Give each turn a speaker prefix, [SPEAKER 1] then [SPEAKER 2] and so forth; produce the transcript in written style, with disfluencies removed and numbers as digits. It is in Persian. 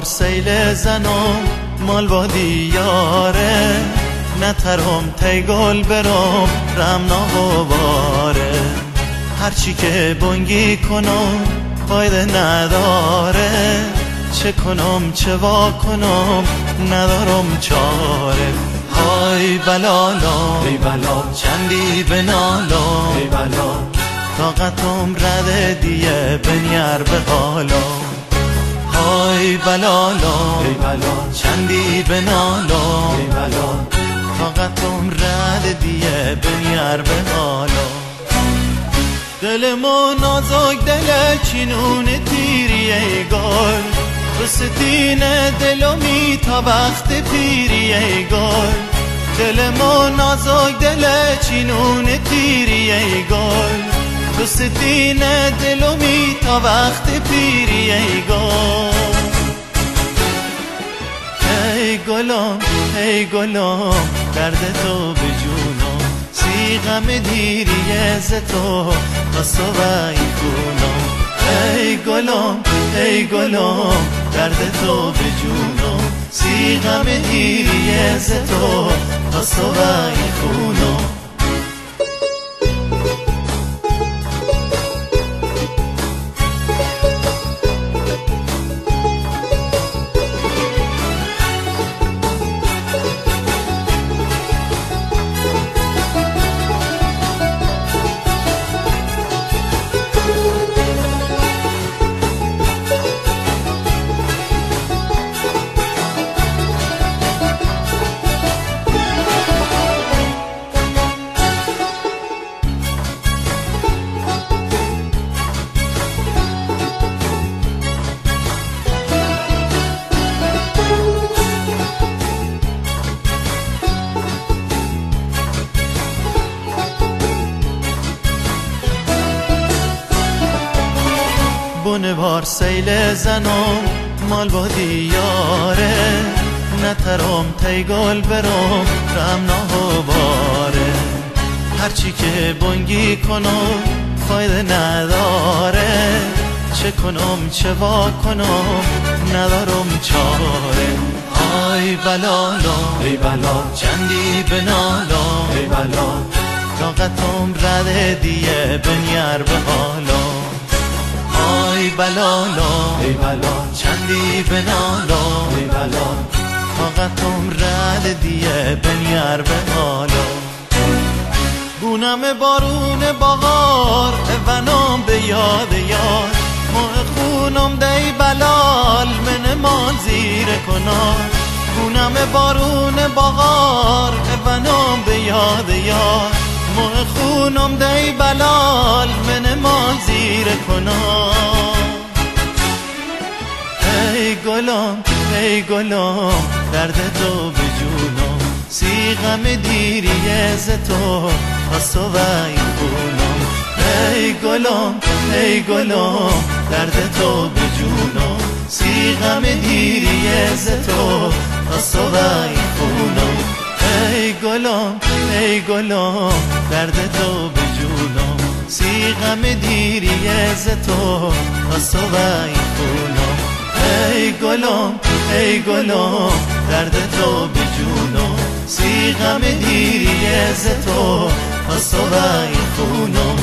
[SPEAKER 1] سیل زنم مال با دیاره، نترم تی گل برم رمنا غباره. هرچی که بنگی کنم فایده نداره، چه کنم چه وا کنم ندارم چاره. های بلالا ای بلا چندی بنالا ای بلا، طاقتم رده دیه بنیر به حالا. های بلالا ای بلا چندی بنالا ای بلا، طاقتم رده دیه بنیر به حالا. دل ما نازک دل چینون تیری ای گل، بستین دلمی تا وقت پیری ای گل. دل ما نازک دل چینون تیری ای گل، بستین دلمی تا وقت پیری ای گل. ای گلم ای گلم درد تو به جونم، سی غم دیری از تو خواست و این خونم. ای گلم ای گلم درد تو به جونم، سی غم دیری از تو خواست و این خونم. بنوار سیل زنم مال با دیاره، نترم تی گل برم رمنا غباره. هرچی که بنگی کنم فایده نداره، چه کنم چه وا کنم ندارم چاره. های بلالا ای بلا چندی بنالا ای بلا، طاقتم رده دیه بنیر به حالا. ای بلالا ای بلا چندی بنالا ای بلا، طاقتم رد دیه بنیر به حالا. بونم بارون باغار ونام به یاد یار، ماه خونم دی بلال من مان زیر کنار. بونم بارون باغار ونام به یاد یار، ماه خونم دی بلال من مان زیر کنار. ای گلم ای گلم درد تو به جونم، سی غم دیری از تو خواست و این خونم. ای گلم ای گلم درد تو به جونم، سی غم دیری از تو خواست و این خونم. ای گلم ای گلم درد تو به جونم، سی غم دیری از تو خواست و این خونم. ای گلم ای گلم درد تو به جونم، سی غم دیری از تو خواست و این خونم.